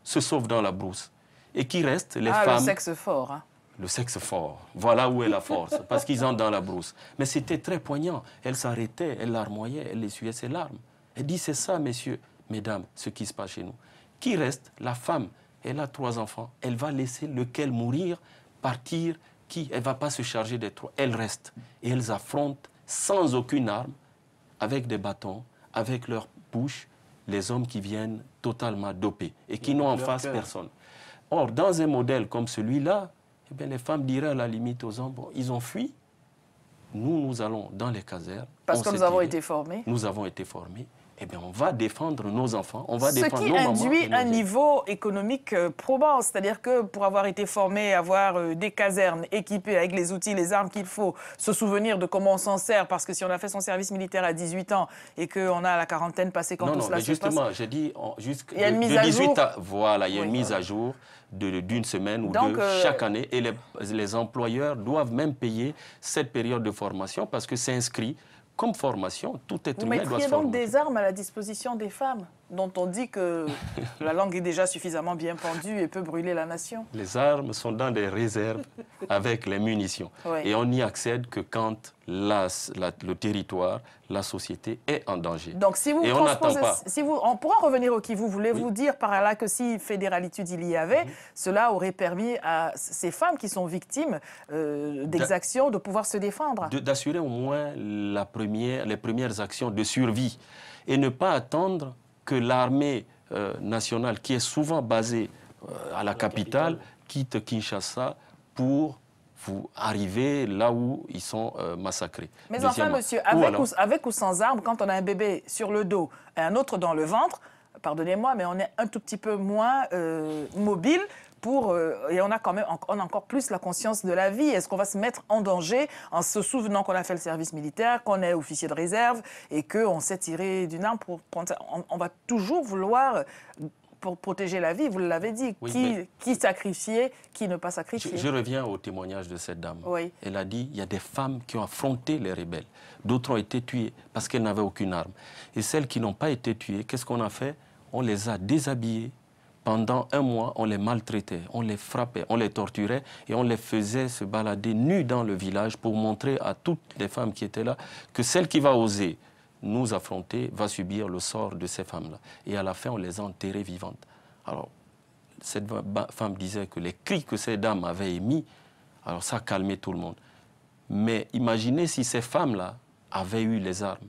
se sauvent dans la brousse. Et qui reste? Les femmes... le sexe fort. Hein. Le sexe fort. Voilà où est la force. Parce qu'ils entrent dans la brousse. Mais c'était très poignant. Elle s'arrêtait, elle larmoyait, elle essuyait ses larmes. Elle dit, c'est ça, messieurs, mesdames, ce qui se passe chez nous. Qui reste? La femme. Elle a 3 enfants. Elle va laisser lequel mourir, partir. Qui? Elle ne va pas se charger des 3. Elle reste. Et elles affrontent sans aucune arme, avec des bâtons, avec leur bouche, les hommes qui viennent totalement dopés et qui n'ont en face personne. Or, dans un modèle comme celui-là, eh bien, les femmes diraient à la limite aux hommes, bon, ils ont fui, nous allons dans les casernes. Parce que nous avons été formés. Nous avons été formés. Eh bien, on va défendre nos enfants, on va défendre nos mamans. Ce qui induit un niveau économique probant, c'est-à-dire que pour avoir été formé, avoir des casernes équipées avec les outils, les armes qu'il faut, se souvenir de comment on s'en sert, parce que si on a fait son service militaire à 18 ans et qu'on a la quarantaine passée quand tout cela se passe... justement, j'ai dit, il y a une mise à jour. Voilà, il y a une mise à jour d'une semaine ou deux chaque année, et les employeurs doivent même payer cette période de formation parce que c'est inscrit comme formation, tout être humain doit se former. Vous mettriez donc des armes à la disposition des femmes, dont on dit que la langue est déjà suffisamment bien pendue et peut brûler la nation. Les armes sont dans des réserves avec les munitions. Oui. Et on n'y accède que quand le territoire, la société est en danger. Donc si vous on pourra revenir au Kivu, voulez-vous dire par là que si fédéralitude il y avait, cela aurait permis à ces femmes qui sont victimes d'exactions de pouvoir se défendre? D'assurer au moins les premières actions de survie et ne pas attendre que l'armée nationale, qui est souvent basée à la capitale, quitte Kinshasa pour vous arrivez là où ils sont massacrés. Mais enfin, monsieur, avec ou sans armes, quand on a un bébé sur le dos et un autre dans le ventre, pardonnez-moi, mais on est un tout petit peu moins mobile et on a encore plus la conscience de la vie. Est-ce qu'on va se mettre en danger en se souvenant qu'on a fait le service militaire, qu'on est officier de réserve et qu'on sait tirer d'une arme pour prendre... On va toujours vouloir... Pour protéger la vie, vous l'avez dit, oui, qui sacrifier, qui ne pas sacrifier. Je reviens au témoignage de cette dame. Oui. Elle a dit, il y a des femmes qui ont affronté les rebelles. D'autres ont été tuées parce qu'elles n'avaient aucune arme. Et celles qui n'ont pas été tuées, qu'est-ce qu'on a fait? On les a déshabillées. Pendant 1 mois, on les maltraitait, on les frappait, on les torturait et on les faisait se balader nus dans le village pour montrer à toutes les femmes qui étaient là que celle qui va oser nous affronter va subir le sort de ces femmes-là. Et à la fin, on les a enterrées vivantes. Alors, cette femme disait que les cris que ces dames avaient émis, alors ça calmait tout le monde. Mais imaginez si ces femmes-là avaient eu les armes.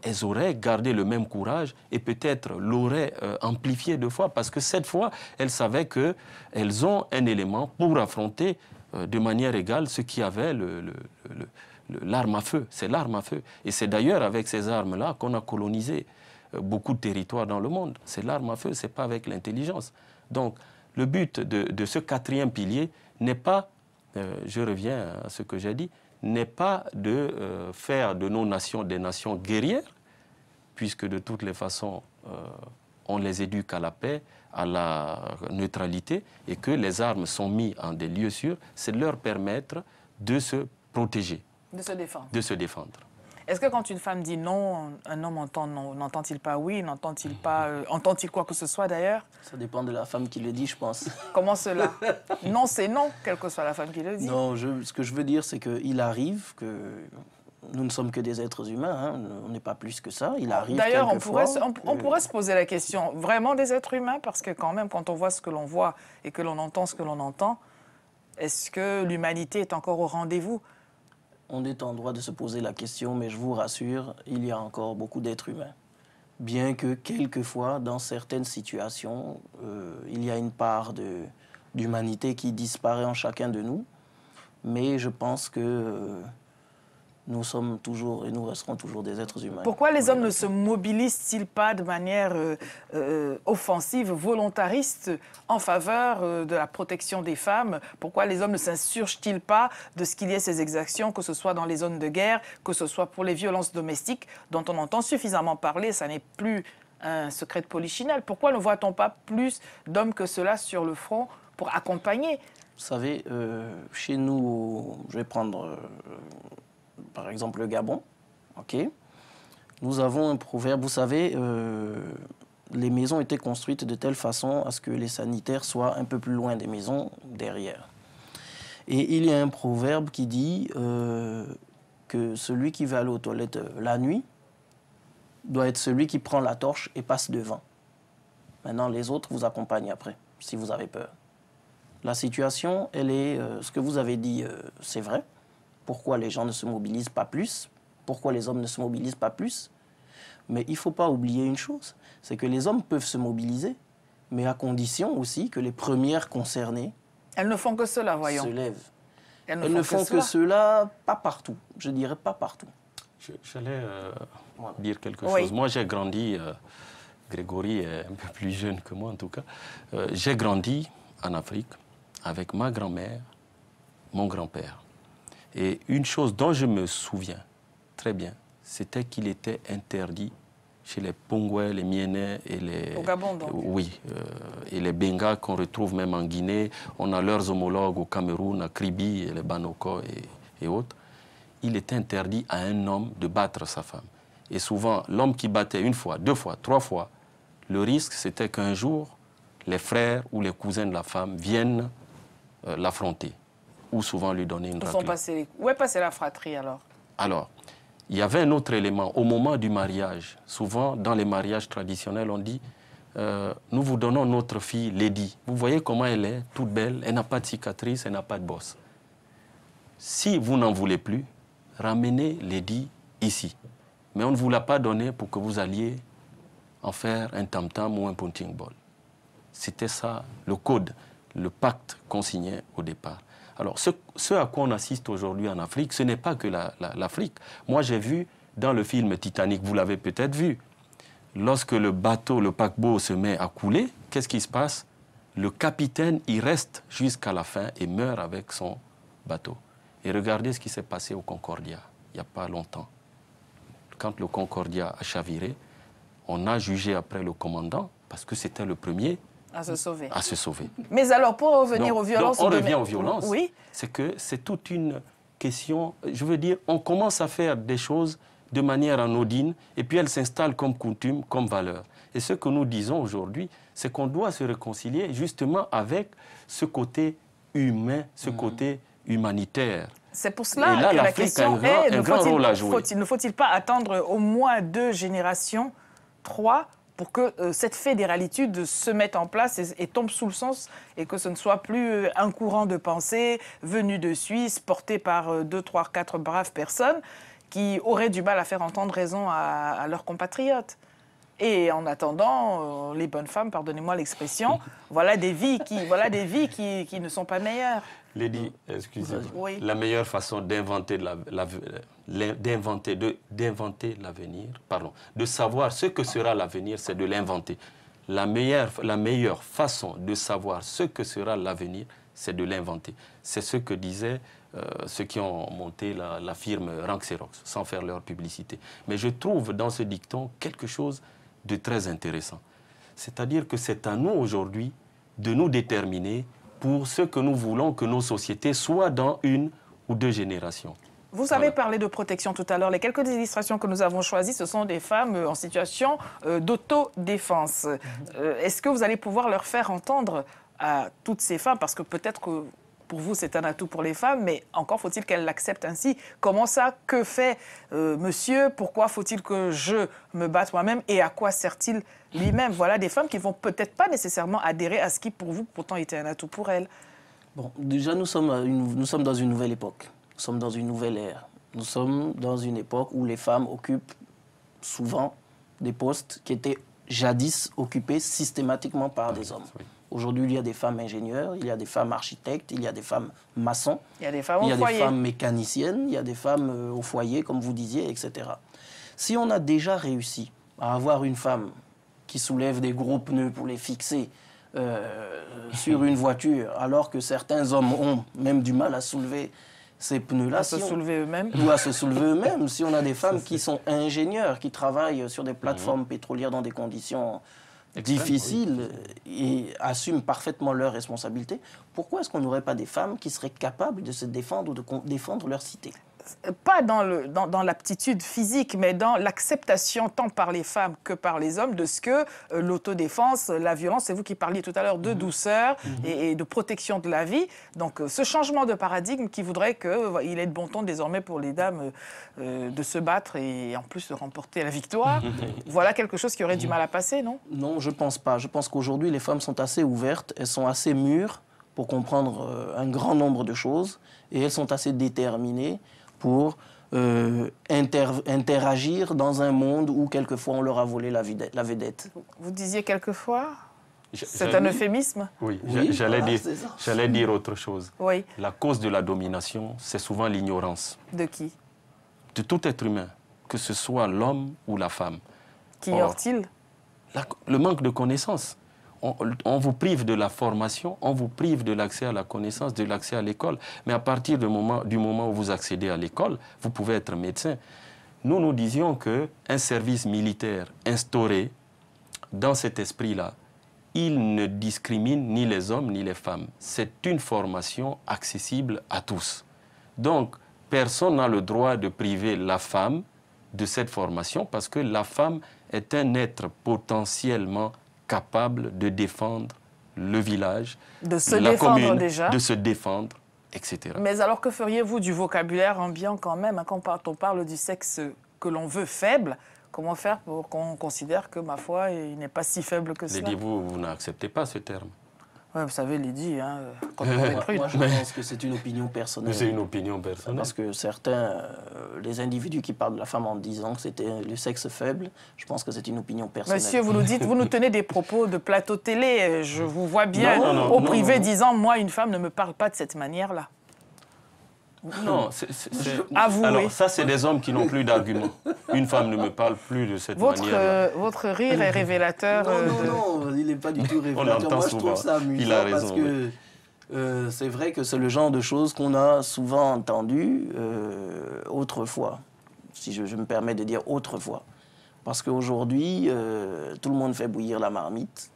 Elles auraient gardé le même courage et peut-être l'auraient amplifié 2 fois parce que cette fois, elles savaient qu'elles ont un élément pour affronter de manière égale ceux qui avaient l'arme à feu. C'est l'arme à feu. Et c'est d'ailleurs avec ces armes-là qu'on a colonisé beaucoup de territoires dans le monde. C'est l'arme à feu, ce n'est pas avec l'intelligence. Donc, le but de ce 4e pilier n'est pas, je reviens à ce que j'ai dit, n'est pas de faire de nos nations des nations guerrières, puisque de toutes les façons, on les éduque à la paix, à la neutralité, et que les armes sont mises en des lieux sûrs, c'est de leur permettre de se protéger. De se défendre. De se défendre. Est-ce que quand une femme dit non, un homme entend non? N'entend-il pas oui? N'entend-il pas... entend-il quoi que ce soit d'ailleurs? Ça dépend de la femme qui le dit, je pense. Comment cela? Non, c'est non, quelle que soit la femme qui le dit. Non, ce que je veux dire, c'est qu'il arrive que... Nous ne sommes que des êtres humains, hein. On n'est pas plus que ça. Il arrive d'ailleurs, on pourrait se poser la question, vraiment des êtres humains? Parce que quand même, quand on voit ce que l'on voit et que l'on entend ce que l'on entend, est-ce que l'humanité est encore au rendez-vous? On est en droit de se poser la question, mais je vous rassure, il y a encore beaucoup d'êtres humains. Bien que quelquefois, dans certaines situations, il y a une part d'humanité qui disparaît en chacun de nous. Mais je pense que nous sommes toujours et nous resterons toujours des êtres humains. Pourquoi les hommes ne se mobilisent-ils pas de manière offensive, volontariste, en faveur de la protection des femmes? Pourquoi les hommes ne s'insurgent-ils pas de ce qu'il y ait ces exactions, que ce soit dans les zones de guerre, que ce soit pour les violences domestiques, dont on entend suffisamment parler, ça n'est plus un secret de polichinelle? Pourquoi ne voit-on pas plus d'hommes que cela sur le front pour accompagner? Vous savez, chez nous, je vais prendre... par exemple, le Gabon, okay. Nous avons un proverbe, vous savez, les maisons étaient construites de telle façon à ce que les sanitaires soient un peu plus loin des maisons, derrière. Et il y a un proverbe qui dit que celui qui va aller aux toilettes la nuit doit être celui qui prend la torche et passe devant. Maintenant, les autres vous accompagnent après, si vous avez peur. La situation, elle est, ce que vous avez dit, c'est vrai. Pourquoi les gens ne se mobilisent pas plus? Pourquoi les hommes ne se mobilisent pas plus? Mais il ne faut pas oublier une chose, c'est que les hommes peuvent se mobiliser, mais à condition aussi que les premières concernées... Elles ne font que cela, voyons. ...se lèvent. Elles ne font que cela, pas partout. Je dirais pas partout. J'allais dire quelque chose. Moi, j'ai grandi, Grégory est un peu plus jeune que moi en tout cas, j'ai grandi en Afrique avec ma grand-mère, mon grand-père. Et une chose dont je me souviens très bien, c'était qu'il était interdit chez les Pongouais, les Mienais et les... Au Gabon, donc. Oui, et les Bengas qu'on retrouve même en Guinée. On a leurs homologues au Cameroun, à Kribi, et les Banoko et autres. Il était interdit à un homme de battre sa femme. Et souvent, l'homme qui battait 1 fois, 2 fois, 3 fois, le risque, c'était qu'un jour, les frères ou les cousins de la femme viennent l'affronter. Ou souvent lui donner une raclée. Où est passée la fratrie alors? Alors, il y avait un autre élément. Au moment du mariage, souvent dans les mariages traditionnels, on dit nous vous donnons notre fille Lady. Vous voyez comment elle est, toute belle, elle n'a pas de cicatrice, elle n'a pas de bosse. Si vous n'en voulez plus, ramenez Lady ici. Mais on ne vous l'a pas donnée pour que vous alliez en faire un tam-tam ou un punching ball. C'était ça le code, le pacte qu'on signait au départ. Alors, ce à quoi on assiste aujourd'hui en Afrique, ce n'est pas que l'Afrique. Moi, j'ai vu dans le film Titanic, vous l'avez peut-être vu, lorsque le bateau, le paquebot se met à couler, qu'est-ce qui se passe? Le capitaine, il reste jusqu'à la fin et meurt avec son bateau. Et regardez ce qui s'est passé au Concordia, il n'y a pas longtemps. Quand le Concordia a chaviré, on a jugé après le commandant, parce que c'était le premier à se sauver. À se sauver. Mais alors, pour revenir aux violences... on revient aux violences. Oui. C'est que c'est toute une question... Je veux dire, on commence à faire des choses de manière anodine, et puis elles s'installent comme coutume, comme valeur. Et ce que nous disons aujourd'hui, c'est qu'on doit se réconcilier justement avec ce côté humain, ce côté humanitaire. C'est pour cela que la question est, ne faut-il pas attendre au moins 2 générations, 3, pour que cette fédéralitude se mette en place et tombe sous le sens, et que ce ne soit plus un courant de pensée venu de Suisse, porté par 2, 3, 4 braves personnes qui auraient du mal à faire entendre raison à leurs compatriotes. Et en attendant, les bonnes femmes, pardonnez-moi l'expression, voilà des vies qui ne sont pas meilleures. Lady, excusez-moi. Oui. La meilleure façon d'inventer l'avenir, pardon, de savoir ce que sera l'avenir, c'est de l'inventer. La meilleure façon de savoir ce que sera l'avenir, c'est de l'inventer. C'est ce que disaient ceux qui ont monté la firme Ranxerox, sans faire leur publicité. Mais je trouve dans ce dicton quelque chose de très intéressant. C'est-à-dire que c'est à nous aujourd'hui de nous déterminer pour ce que nous voulons que nos sociétés soient dans 1 ou 2 générations. Vous avez parlé de protection tout à l'heure. Les quelques illustrations que nous avons choisies, ce sont des femmes en situation d'autodéfense. Est-ce que vous allez pouvoir leur faire entendre à toutes ces femmes, parce que peut-être que pour vous c'est un atout pour les femmes, mais encore faut-il qu'elles l'acceptent ainsi. Comment ça? Que fait monsieur? Pourquoi faut-il que je me batte moi-même? Et à quoi sert-il lui-même? Voilà des femmes qui ne vont peut-être pas nécessairement adhérer à ce qui pour vous pourtant était un atout pour elles. Bon, déjà nous sommes dans une nouvelle époque. Nous sommes dans une nouvelle ère. Nous sommes dans une époque où les femmes occupent souvent des postes qui étaient jadis occupés systématiquement par des hommes. Oui. Aujourd'hui, il y a des femmes ingénieurs, il y a des femmes architectes, il y a des femmes maçons, il y a des femmes des femmes mécaniciennes, il y a des femmes au foyer, comme vous disiez, etc. Si on a déjà réussi à avoir une femme qui soulève des gros pneus pour les fixer sur une voiture, alors que certains hommes ont même du mal à soulever ces pneus-là, à se soulever eux-mêmes. Ou à se soulever eux-mêmes. Si on a des femmes qui sont ingénieurs, qui travaillent sur des plateformes pétrolières dans des conditions difficiles et assument parfaitement leurs responsabilités, pourquoi est-ce qu'on n'aurait pas des femmes qui seraient capables de se défendre ou de défendre leur cité? Pas dans l'aptitude physique, mais dans l'acceptation tant par les femmes que par les hommes de ce que l'autodéfense, la violence, c'est vous qui parliez tout à l'heure de douceur et de protection de la vie. Donc ce changement de paradigme qui voudrait qu'il est de bon ton désormais pour les dames de se battre et en plus de remporter la victoire, voilà quelque chose qui aurait du mal à passer, non? Non, je ne pense pas. Je pense qu'aujourd'hui les femmes sont assez ouvertes, elles sont assez mûres pour comprendre un grand nombre de choses et elles sont assez déterminées pour interagir dans un monde où quelquefois on leur a volé la vedette. Vous disiez quelquefois? C'est un euphémisme? Oui, j'allais dire autre chose. Oui. La cause de la domination, c'est souvent l'ignorance. De qui? De tout être humain, que ce soit l'homme ou la femme. Qu'ignore-t-il? Le manque de connaissances. On vous prive de la formation, on vous prive de l'accès à la connaissance, de l'accès à l'école. Mais à partir du moment où vous accédez à l'école, vous pouvez être médecin. Nous disions qu'un service militaire instauré dans cet esprit-là, il ne discrimine ni les hommes ni les femmes. C'est une formation accessible à tous. Donc, personne n'a le droit de priver la femme de cette formation parce que la femme est un être potentiellement capable de défendre le village, la commune, de se défendre, etc. Mais alors que feriez-vous du vocabulaire ambiant quand même quand on parle du sexe que l'on veut faible? Comment faire pour qu'on considère que, ma foi, il n'est pas si faible que cela? Lydie, vous n'acceptez pas ce terme? Oui, vous savez, Lydie, quand on est prude. Moi, je pense que c'est une opinion personnelle. C'est une opinion personnelle. Parce que certains, les individus qui parlent de la femme en disant que c'était le sexe faible, je pense que c'est une opinion personnelle. Monsieur, vous nous tenez des propos de plateau télé. Je vous vois bien au privé disant, moi, une femme ne me parle pas de cette manière-là. Non, avouez. Alors ça, c'est des hommes qui n'ont plus d'arguments. Une femme ne me parle plus de cette manière. Votre rire est révélateur. Non, il n'est pas du tout révélateur. Moi, je trouve ça amusant. Il a raison, parce que c'est vrai que c'est le genre de choses qu'on a souvent entendues autrefois, si je me permets de dire autrefois. Parce qu'aujourd'hui, tout le monde fait bouillir la marmite.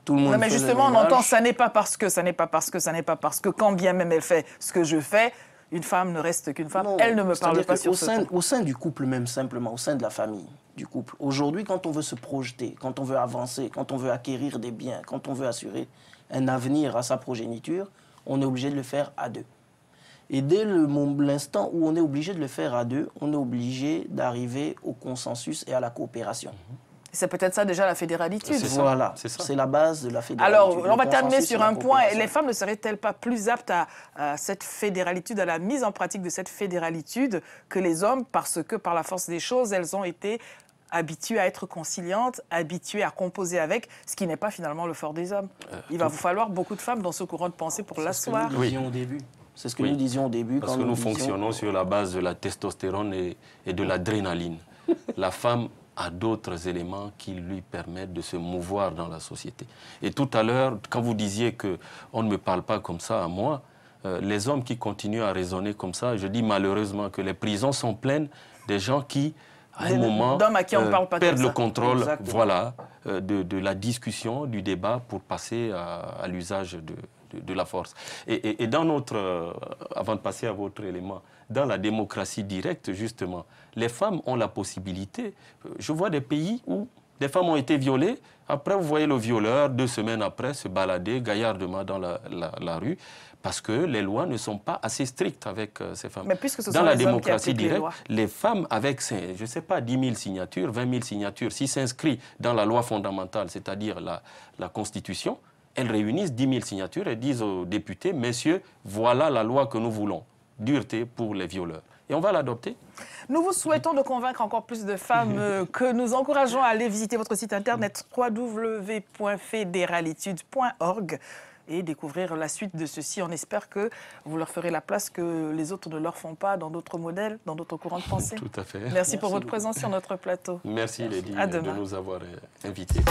Tout le monde non, mais fait justement, le on entend ménage. ça n'est pas parce que, ça n'est pas parce que, ça n'est pas parce que, quand bien même elle fait ce que je fais, une femme ne reste qu'une femme. Non, elle ne me parle pas sur ce ton. Au sein du couple même, simplement, au sein de la famille, du couple. Aujourd'hui, quand on veut se projeter, quand on veut avancer, quand on veut acquérir des biens, quand on veut assurer un avenir à sa progéniture, on est obligé de le faire à deux. Et dès l'instant où on est obligé de le faire à deux, on est obligé d'arriver au consensus et à la coopération. C'est peut-être ça déjà la fédéralitude. Voilà, c'est la base de la fédéralitude. Alors, on va terminer sur un point. Les femmes ne seraient-elles pas plus aptes à cette fédéralitude, à la mise en pratique de cette fédéralitude que les hommes, parce que par la force des choses, elles ont été habituées à être conciliantes, habituées à composer avec, ce qui n'est pas finalement le fort des hommes. Il va vous falloir beaucoup de femmes dans ce courant de pensée pour l'asseoir. C'est ce que nous disions au début. Parce que nous fonctionnons sur la base de la testostérone et de l'adrénaline. La femme a d'autres éléments qui lui permettent de se mouvoir dans la société. Et tout à l'heure, quand vous disiez qu'on ne me parle pas comme ça à moi, les hommes qui continuent à raisonner comme ça, je dis malheureusement que les prisons sont pleines des gens qui, à un moment, perdent le contrôle de la discussion, du débat pour passer à l'usage de la force. Et dans avant de passer à votre élément, dans la démocratie directe, justement, les femmes ont la possibilité. Je vois des pays où des femmes ont été violées. Après, vous voyez le violeur, 2 semaines après, se balader gaillardement dans la rue, parce que les lois ne sont pas assez strictes avec ces femmes. Mais puisque ce dans sont la les démocratie hommes qui directe, les femmes avec, je ne sais pas, 10 000 signatures, 20 000 signatures, s'ils s'inscrivent dans la loi fondamentale, c'est-à-dire la Constitution, elles réunissent 10 000 signatures et disent aux députés, messieurs, voilà la loi que nous voulons. Dureté pour les violeurs. Et on va l'adopter. Nous vous souhaitons de convaincre encore plus de femmes que nous encourageons à aller visiter votre site internet www.fédéralitude.org et découvrir la suite de ceci. On espère que vous leur ferez la place que les autres ne leur font pas dans d'autres modèles, dans d'autres courants de pensée. Tout à fait. Merci pour votre présence sur notre plateau. Merci Lady de nous avoir invités.